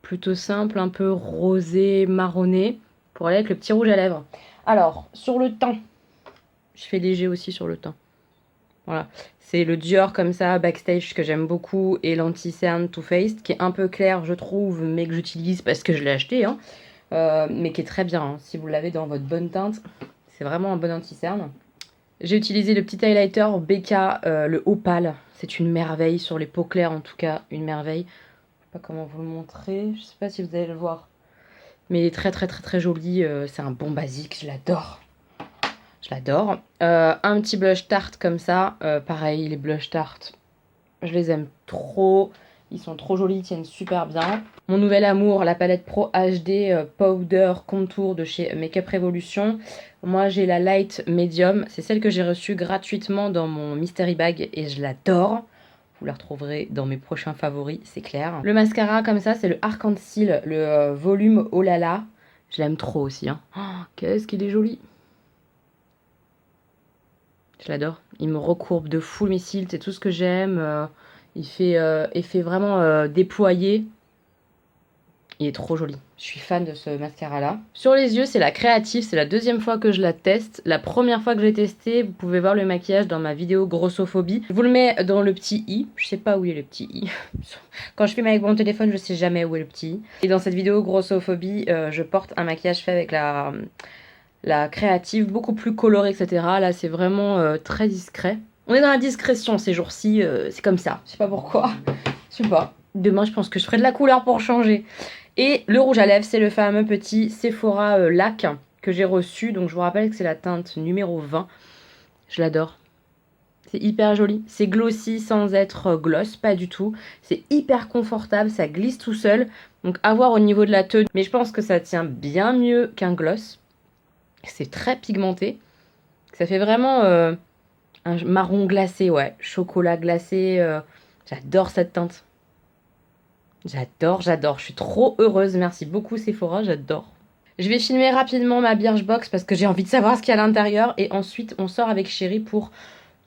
plutôt simple, un peu rosé, marronné, pour aller avec le petit rouge à lèvres. Alors, sur le teint, je fais léger aussi sur le teint. Voilà. C'est le Dior comme ça, Backstage, que j'aime beaucoup, et l'anti-cerne Too Faced, qui est un peu clair, je trouve, mais que j'utilise parce que je l'ai acheté, hein. Mais qui est très bien, hein, si vous l'avez dans votre bonne teinte. C'est vraiment un bon anti-cerne. J'ai utilisé le petit highlighter BK, le Opal. C'est une merveille sur les peaux claires, en tout cas, une merveille. Je sais pas comment vous le montrer. Je sais pas si vous allez le voir. Mais il est très très très très joli. C'est un bon basique, je l'adore. Je l'adore. Un petit blush tarte comme ça. Pareil, les blush tartes, je les aime trop. Ils sont trop jolis, ils tiennent super bien. Mon nouvel amour, la palette Pro HD Powder Contour de chez Makeup Revolution. Moi, j'ai la Light Medium. C'est celle que j'ai reçue gratuitement dans mon Mystery Bag et je l'adore. Vous la retrouverez dans mes prochains favoris, c'est clair. Le mascara, comme ça, c'est le Arc-en-Ciel, le volume Oh là là. Je l'aime trop aussi, hein. Oh, qu'est-ce qu'il est joli. Je l'adore. Il me recourbe de fou mes cils, c'est tout ce que j'aime. Il fait effet vraiment déployé. Il est trop joli. Je suis fan de ce mascara-là. Sur les yeux, c'est la Créative. C'est la deuxième fois que je la teste. La première fois que je l'ai testé, vous pouvez voir le maquillage dans ma vidéo Grossophobie. Je vous le mets dans le petit i. Je sais pas où est le petit i. Quand je filme avec mon téléphone, je sais jamais où est le petit i. Et dans cette vidéo Grossophobie, je porte un maquillage fait avec la Créative, beaucoup plus coloré, etc. Là, c'est vraiment très discret. On est dans la discrétion ces jours-ci, c'est comme ça. Je sais pas pourquoi. Je sais pas. Demain, je pense que je ferai de la couleur pour changer. Et le rouge à lèvres, c'est le fameux petit Sephora Lac que j'ai reçu. Donc je vous rappelle que c'est la teinte numéro 20. Je l'adore. C'est hyper joli. C'est glossy sans être gloss, pas du tout. C'est hyper confortable, ça glisse tout seul. Donc à voir au niveau de la tenue. Mais je pense que ça tient bien mieux qu'un gloss. C'est très pigmenté. Ça fait vraiment un marron glacé, ouais. Chocolat glacé. J'adore cette teinte. J'adore. Je suis trop heureuse. Merci beaucoup Sephora, j'adore. Je vais filmer rapidement ma Birchbox parce que j'ai envie de savoir ce qu'il y a à l'intérieur. Et ensuite, on sort avec Chéri pour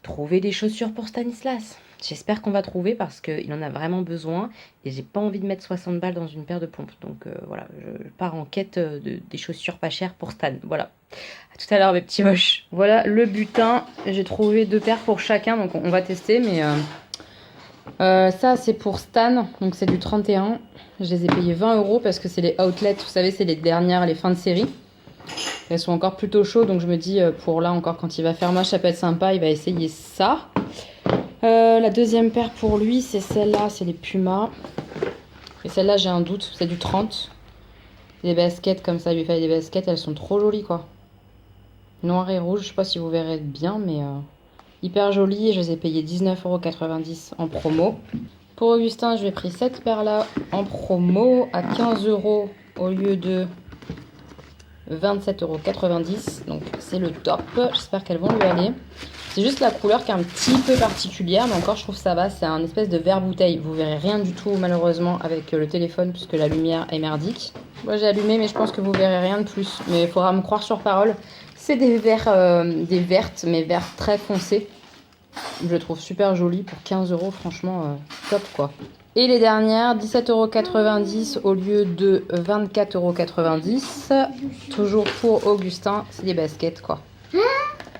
trouver des chaussures pour Stanislas. J'espère qu'on va trouver parce qu'il en a vraiment besoin. Et j'ai pas envie de mettre 60 balles dans une paire de pompes. Donc voilà, je pars en quête des chaussures pas chères pour Stan. Voilà. À tout à l'heure mes petits moches. Voilà le butin. J'ai trouvé 2 paires pour chacun. Donc on va tester. Mais ça c'est pour Stan. Donc c'est du 31. Je les ai payés 20 € parce que c'est les outlets. Vous savez, c'est les dernières, les fins de série. Elles sont encore plutôt chaudes, donc je me dis pour là encore quand il va faire moche ça peut être sympa, il va essayer ça. La deuxième paire pour lui c'est celle-là, c'est les Pumas. Et celle-là j'ai un doute, c'est du 30. Des baskets comme ça, il lui fait des baskets, elles sont trop jolies quoi. Noir et rouge, je sais pas si vous verrez bien mais hyper jolies. Et je les ai payées 19,90 € en promo. Pour Augustin je lui ai pris cette paire là en promo à 15 € au lieu de 27,90 €, donc c'est le top. J'espère qu'elles vont lui aller. C'est juste la couleur qui est un petit peu particulière, mais encore je trouve ça va. C'est un espèce de verre bouteille. Vous verrez rien du tout malheureusement avec le téléphone puisque la lumière est merdique. Moi j'ai allumé mais je pense que vous verrez rien de plus. Mais il faudra me croire sur parole. C'est des verres, des vertes, mais verts très foncés. Je le trouve super joli pour 15 €, franchement top quoi. Et les dernières, 17,90 € au lieu de 24,90 €. Toujours pour Augustin, c'est des baskets quoi.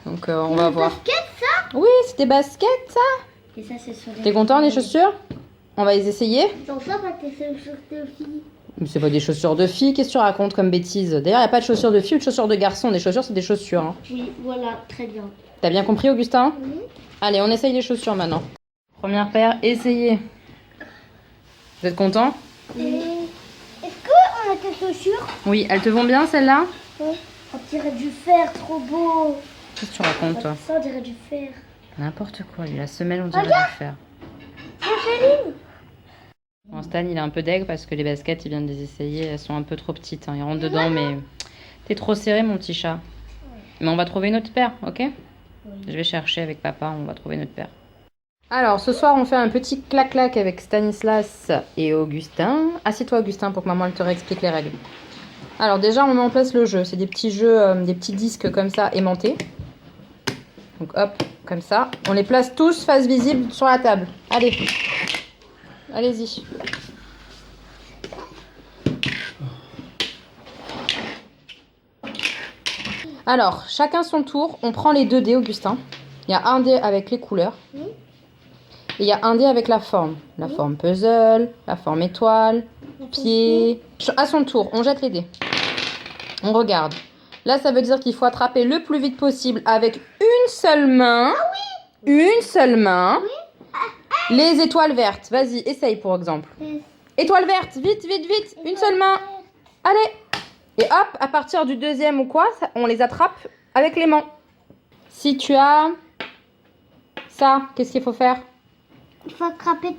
Donc on va voir. Basket, ça? Oui, c'est des baskets ça. Et ça, c'est sur les... T'es content des chaussures? On va les essayer. Dans ça, pas tes chaussures de filles. Mais c'est pas des chaussures de filles, qu'est-ce que tu racontes comme bêtise? D'ailleurs, il n'y a pas de chaussures de filles ou de chaussures de garçons. Des chaussures, c'est des chaussures. Hein. Oui, voilà, très bien. T'as bien compris Augustin? Oui. Allez, on essaye les chaussures maintenant. Première paire, essayez. Vous êtes content? Et... Est-ce qu'on a tes chaussures? Oui, elles te vont bien celles-là? Oui. On dirait du fer, trop beau. Qu'est-ce que tu racontes toi? Ça, on dirait du fer. N'importe quoi, lui, la semelle on dirait du fer. Bon, Stan il est un peu deg parce que les baskets il vient de les essayer, elles sont un peu trop petites, hein. Il rentre dedans mais t'es trop serré mon petit chat. Mais on va trouver une autre paire, ok? Je vais chercher avec papa, on va trouver une autre paire. Alors ce soir on fait un petit clac-clac avec Stanislas et Augustin. Assieds-toi Augustin pour que maman elle te réexplique les règles. Alors déjà on met en place le jeu, c'est des petits jeux, des petits disques comme ça aimantés. Donc hop, comme ça. On les place tous face visible sur la table. Allez. Allez-y. Alors, chacun son tour. On prend les 2 dés, Augustin. Il y a un dé avec les couleurs. Oui. Et il y a un dé avec la forme. La forme puzzle, la forme étoile, pied. À son tour, on jette les dés. On regarde. Là, ça veut dire qu'il faut attraper le plus vite possible avec une seule main. Ah oui. Une seule main. Oui. Les étoiles vertes. Vas-y, essaye pour exemple. Étoile verte, vite, vite, vite. Une seule main. Allez. Et hop, à partir du deuxième ou quoi, on les attrape avec les mains. Si tu as ça, qu'est-ce qu'il faut faire? Il faut attraper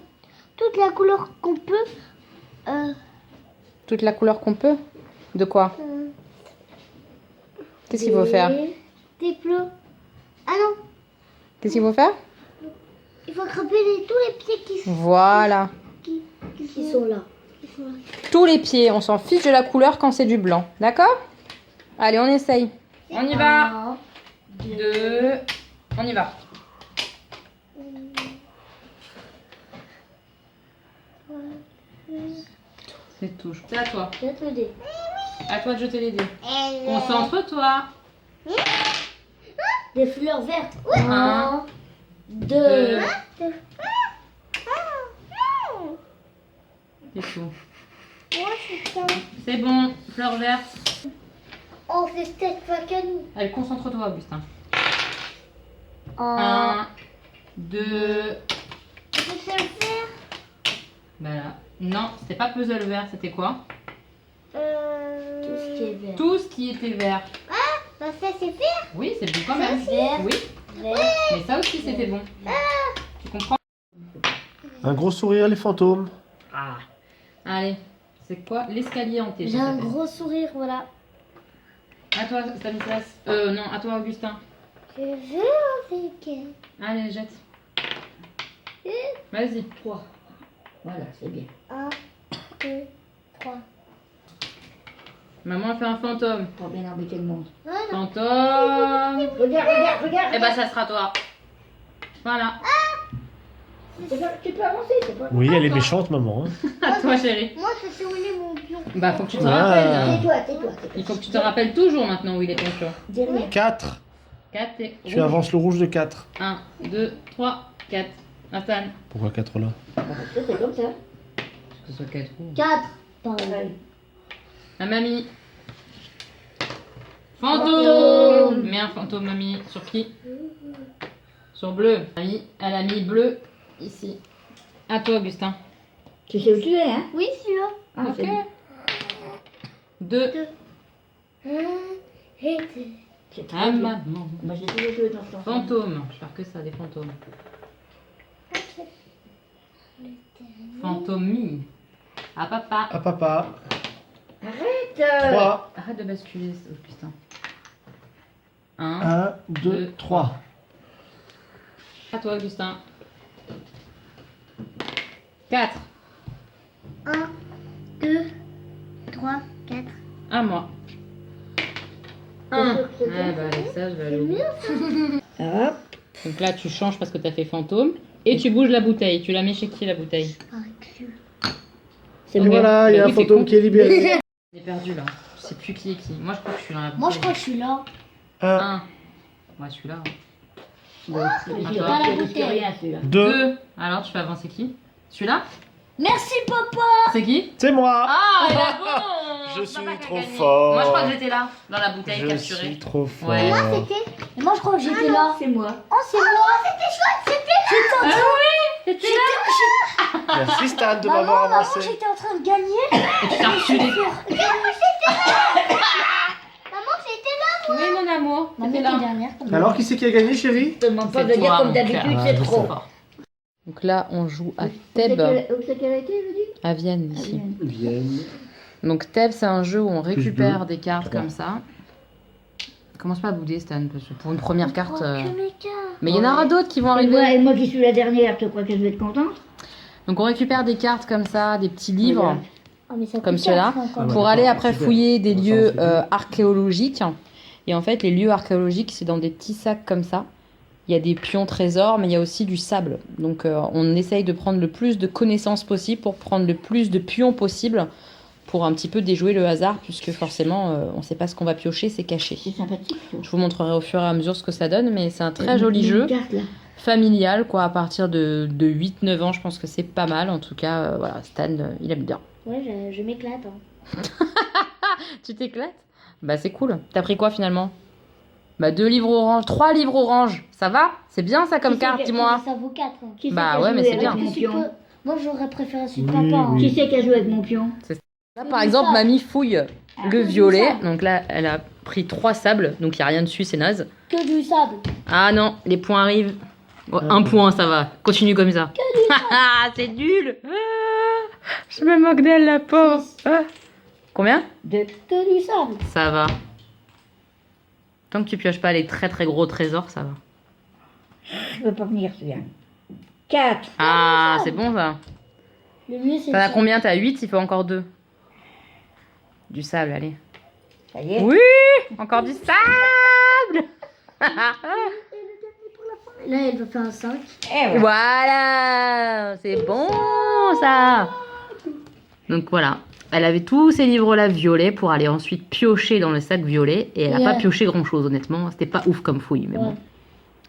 toute la couleur qu'on peut. Toute la couleur qu'on peut? De quoi? Qu'est-ce qu'il faut faire? Des bleus. Ah non, Qu'est-ce qu'il faut faire? il faut attraper tous les pieds qui Voilà. sont là. Tous les pieds, on s'en fiche de la couleur quand c'est du blanc. D'accord? Allez, on essaye. On y va. 1, 2, on y va. C'est tout. C'est à toi. Jette le dé. À toi de jeter les dés. Concentre-toi. Des fleurs vertes. 1, 2. C'est tout. Moi, je suis un. C'est bon, fleur verte. On fait cette fois que nous. Allez, concentre-toi, Augustin. 1, 2. Je sais le faire. Voilà. Non, c'était pas puzzle vert, c'était quoi? Tout ce qui est vert. Tout ce qui était vert. Bah ça c'est vert. Oui, c'est bon quand même. vert. Oui, Vert. mais ça aussi c'était bon. Tu comprends? Un gros sourire, les fantômes. Ah. Allez, c'est quoi? L'escalier hanté. J'ai ça un s'appelle. gros sourire, voilà. À toi, Stanislas. Non, à toi, Augustin. Je veux avec. Allez, jette. Vas-y. 3. Voilà, c'est bien. 1, 2, 3. Maman a fait un fantôme. Pour bien embêter le monde. Voilà. Fantôme. Regarde. Eh ben, ça sera toi. Voilà. Tu peux avancer, c'est pas. Oui, elle est méchante, maman. Hein. À toi, chérie. Moi je sais où il est mon pion. Bah, faut que tu te Ah. rappelles. hein. Tais-toi. Il faut que tu te rappelles toujours maintenant où il est ton pion. Dis rien. 4. 4 et Tu avances le rouge de 4. 1, 2, 3, 4. Stan. Pourquoi 4 là? Ça, c'est comme ça. Que ce soit 4 roues. 4. La mamie. Fantôme. Mets un fantôme, mamie. Sur qui? Sur bleu. Mamie, elle a mis bleu ici. À toi, Augustin. Tu sais où tu es, hein? Oui, celui-là. Ah, Ok. c'est bon. 2. C'est très Ah, bien. maman. Moi, j'ai toujours joué dans ce sens. Fantôme. Je vais faire que ça, des fantômes. Fantomie. À papa. À papa. Arrête. 3. Arrête de basculer, Augustin. 1. 1, 2, 3. À toi, Augustin. 4. 1, 2, 3, 4. À moi. 1. Ah bah avec ça, je vais aller au bout. Hop. Donc là, tu changes parce que tu as fait fantôme. Et tu bouges la bouteille. Tu la mets chez qui, la bouteille? C'est Et bon. voilà, il y a Bah un oui, t'es fantôme con. qui est libéré. J'ai perdu là. Je sais plus qui est qui. Moi, je crois que je suis dans la bouteille. Moi je crois que je suis là. 1, 1. Ouais, celui-là. Bon, il Attends. risque rien, celui-là. 2. 2. Alors, tu fais avancer qui? Celui-là? Merci papa. C'est qui? C'est moi. Ah, il est bon. Je C'est suis papa qui a trop gagné. fort. Moi, je crois que j'étais là, dans la bouteille Je capturée. suis trop fort. Ouais. Moi c'était. Et moi je crois que j'étais là. C'est moi. Oh c'est moi. C'était chouette. C'était. Ah oui, t'étais là. Merci Stan de m'avoir Maman, avancé. j'étais en train de gagner. Et tu t'es reculé. Maman j'étais là. Oui, mon amour. Maman T'étais était là. dernière. Alors, qui c'est qui a gagné, chérie? Je te demande pas de C'est dire toi, comme mon d'habitude, cœur. c'est Ah, trop. Fort. Donc là, on joue à Où c'est Thèbes, qu'elle a été, je dis? à Vienne, ici. Vienne. Donc Thèbes, c'est un jeu où on récupère deux, des cartes trois. comme ça. Commence pas à bouder, Stan, parce que pour une première carte. Que mes cartes. Mais il y en aura d'autres qui vont Et arriver. moi qui suis la dernière, tu crois que je vais être contente? Donc on récupère des cartes comme ça, des petits livres, Oh, mais ça comme coûte ceux-là, cher, encore. Ah ouais. pour aller après Super. fouiller des Ça, lieux c'est bien. archéologiques. Et en fait, les lieux archéologiques, c'est dans des petits sacs comme ça. Il y a des pions trésors, mais il y a aussi du sable. Donc on essaye de prendre le plus de connaissances possible pour prendre le plus de pions possible pour un petit peu déjouer le hasard, puisque forcément, on ne sait pas ce qu'on va piocher, c'est caché. C'est sympathique. ça. Je vous montrerai au fur et à mesure ce que ça donne, mais c'est un très joli Une jeu, carte, là. familial, quoi, à partir de 8-9 ans, je pense que c'est pas mal. En tout cas, voilà, Stan, il aime bien. Ouais, je m'éclate. Hein. Tu t'éclates? Bah c'est cool. T'as pris quoi finalement? Bah 2 livres orange, 3 livres orange. Ça va? C'est bien ça comme Qui carte, c'est qui- dis-moi. Ça vaut 4. Qui c'est Bah qui a ouais, mais joué c'est avec bien. mon pion? Moi j'aurais préféré celui de Oui, papa. hein. oui. Qui c'est qui a joué avec mon pion? Là par exemple, mamie fouille le que du violet. sable. Donc là, elle a pris 3 sables, donc il n'y a rien dessus, c'est naze. Que du sable. Ah non, les points arrivent. Oh, 1 point, ça va. Continue comme ça. Ah, c'est nul. Ah, je me moque d'elle, la pauvre. Ah. Combien? Que du sable. Ça va. Tant que tu pioches pas les très très gros trésors, ça va. Je peux pas venir, celui-là. 4. Ah, c'est bon ça. Le mieux c'est. T'en as le combien? T'as 8, il faut encore 2. Du sable, allez. Ça y est. Oui, encore du sable. Là elle va faire un 5. Eh ouais. Voilà, c'est bon ça. Donc voilà, elle avait tous ces livres-là violets pour aller ensuite piocher dans le sac violet et elle a Et pas elle- pioché grand-chose honnêtement, c'était pas ouf comme fouille mais bon.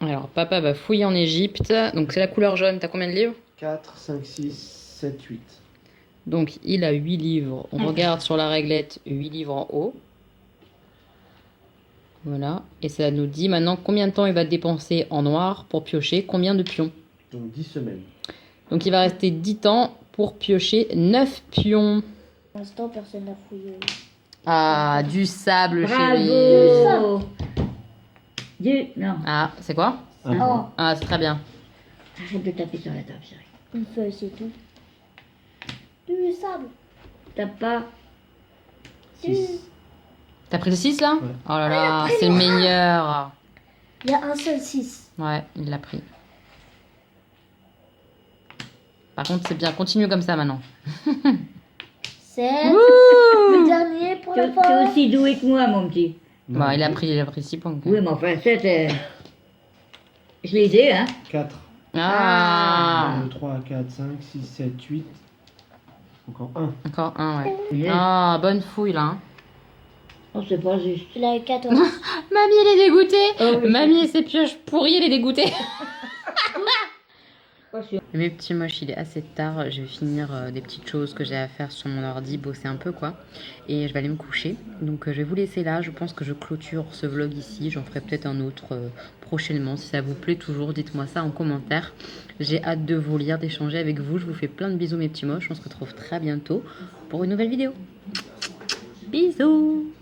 Alors papa va fouiller en Égypte, donc c'est la couleur jaune, t'as combien de livres? 4, 5, 6, 7, 8. Donc il a 8 livres, on regarde sur la réglette 8 livres en haut. Voilà. Et ça nous dit maintenant combien de temps il va dépenser en noir pour piocher combien de pions. Donc 10 semaines. Donc il va rester 10 temps pour piocher 9 pions. Pour l'instant, personne n'a fouillé. Ah, du sable, chérie. Bravo. Non, Ah, c'est quoi? Un Oh, point. Ah, c'est très bien. arrête de taper sur la table, chérie. une feuille, c'est tout. Du sable. Tape pas. 6. T'as pris le 6 là? Ouais. Oh là là, c'est le meilleur. Il y a un seul 6. Ouais, il l'a pris. Par contre, c'est bien. Continue comme ça maintenant. C'est le dernier pour Tu la es fin. aussi doué que moi, mon petit. Bah, il a pris 6 points. quand Oui, même. mais enfin, c'est... Je les ai, hein. 4. Ah, 2, 3, 4, 5, 6, 7, 8. Encore 1. encore un, ouais. Oui. Ah, bonne fouille là. Hein. Oh, c'est pas juste. Il a eu 14. Mamie, elle est dégoûtée. Oh, oui. Mamie et ses pioches pourries, elle est dégoûtée. Pas sûr. Mes petits moches, il est assez tard. Je vais finir des petites choses que j'ai à faire sur mon ordi, bosser un peu quoi. Et je vais aller me coucher. Donc je vais vous laisser là. Je pense que je clôture ce vlog ici. J'en ferai peut-être un autre prochainement. Si ça vous plaît toujours, dites-moi ça en commentaire. J'ai hâte de vous lire, d'échanger avec vous. Je vous fais plein de bisous mes petits moches. On se retrouve très bientôt pour une nouvelle vidéo. Bisous.